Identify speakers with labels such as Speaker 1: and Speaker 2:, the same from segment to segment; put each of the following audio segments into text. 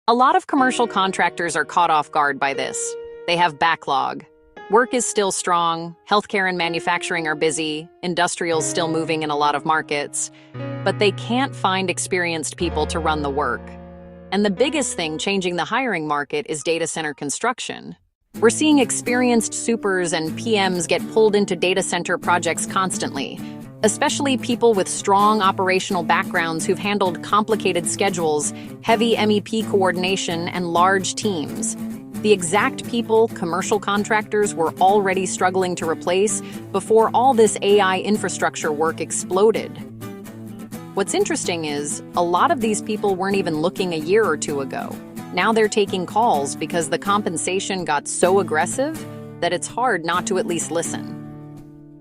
Speaker 1: A lot of commercial contractors are caught off guard by this. They have backlog. Work is still strong, healthcare and manufacturing are busy, industrial's still moving in a lot of markets, but they can't find experienced people to run the work. And the biggest thing changing the hiring market is data center construction. We're seeing experienced supers and PMs get pulled into data center projects constantly, especially people with strong operational backgrounds who've handled complicated schedules, heavy MEP coordination, and large teams. The exact people commercial contractors were already struggling to replace before all this AI infrastructure work exploded. What's interesting is, a lot of these people weren't even looking a year or two ago. Now they're taking calls because the compensation got so aggressive that it's hard not to at least listen.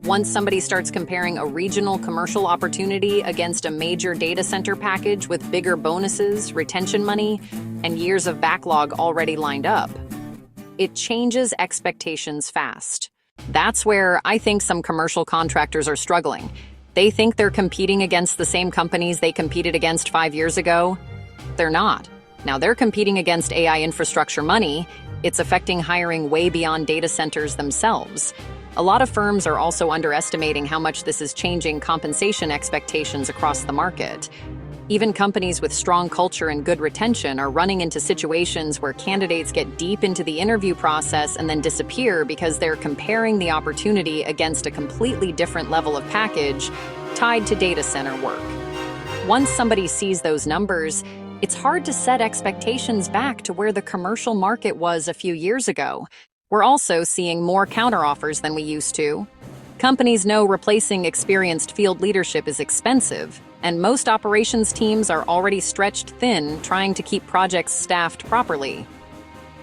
Speaker 1: Once somebody starts comparing a regional commercial opportunity against a major data center package with bigger bonuses, retention money, and years of backlog already lined up, it changes expectations fast. That's where I think some commercial contractors are struggling. They think they're competing against the same companies they competed against 5 years ago. They're not. Now they're competing against AI infrastructure money. It's affecting hiring way beyond data centers themselves. A lot of firms are also underestimating how much this is changing compensation expectations across the market. Even companies with strong culture and good retention are running into situations where candidates get deep into the interview process and then disappear because they're comparing the opportunity against a completely different level of package tied to data center work. Once somebody sees those numbers, it's hard to set expectations back to where the commercial market was a few years ago. We're also seeing more counteroffers than we used to. Companies know replacing experienced field leadership is expensive, and most operations teams are already stretched thin trying to keep projects staffed properly.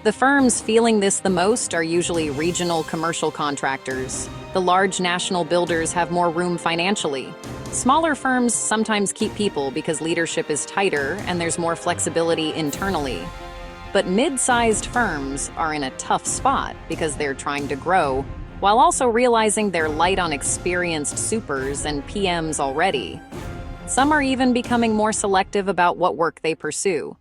Speaker 1: The firms feeling this the most are usually regional commercial contractors. The large national builders have more room financially. Smaller firms sometimes keep people because leadership is tighter and there's more flexibility internally. But mid-sized firms are in a tough spot because they're trying to grow, while also realizing they're light on experienced supers and PMs already. Some are even becoming more selective about what work they pursue.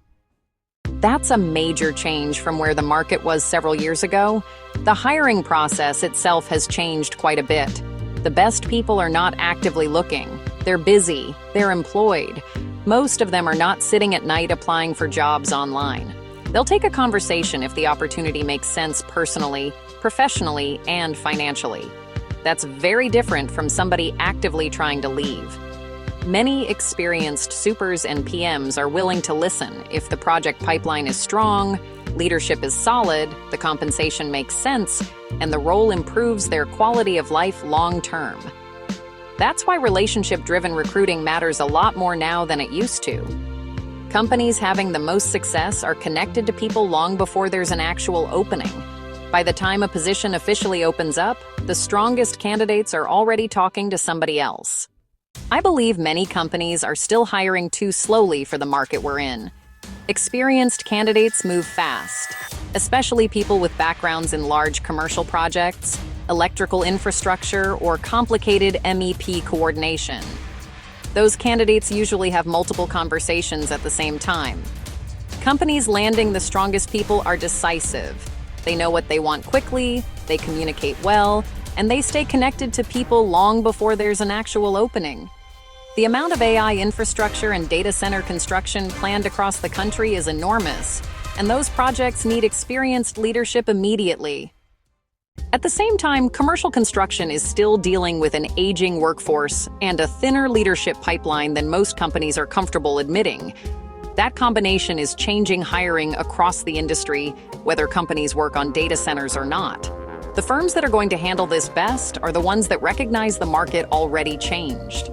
Speaker 1: That's a major change from where the market was several years ago. The hiring process itself has changed quite a bit. The best people are not actively looking. They're busy, they're employed. Most of them are not sitting at night applying for jobs online. They'll take a conversation if the opportunity makes sense personally, professionally, and financially. That's very different from somebody actively trying to leave. Many experienced supers and PMs are willing to listen if the project pipeline is strong, leadership is solid, the compensation makes sense, and the role improves their quality of life long term. That's why relationship-driven recruiting matters a lot more now than it used to. Companies having the most success are connected to people long before there's an actual opening. By the time a position officially opens up, the strongest candidates are already talking to somebody else. I believe many companies are still hiring too slowly for the market we're in. Experienced candidates move fast, especially people with backgrounds in large commercial projects, electrical infrastructure, or complicated MEP coordination. Those candidates usually have multiple conversations at the same time. Companies landing the strongest people are decisive. They know what they want quickly, they communicate well, and they stay connected to people long before there's an actual opening. The amount of AI infrastructure and data center construction planned across the country is enormous, and those projects need experienced leadership immediately. At the same time, commercial construction is still dealing with an aging workforce and a thinner leadership pipeline than most companies are comfortable admitting. That combination is changing hiring across the industry, whether companies work on data centers or not. The firms that are going to handle this best are the ones that recognize the market already changed.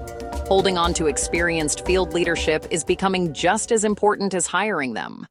Speaker 1: Holding on to experienced field leadership is becoming just as important as hiring them.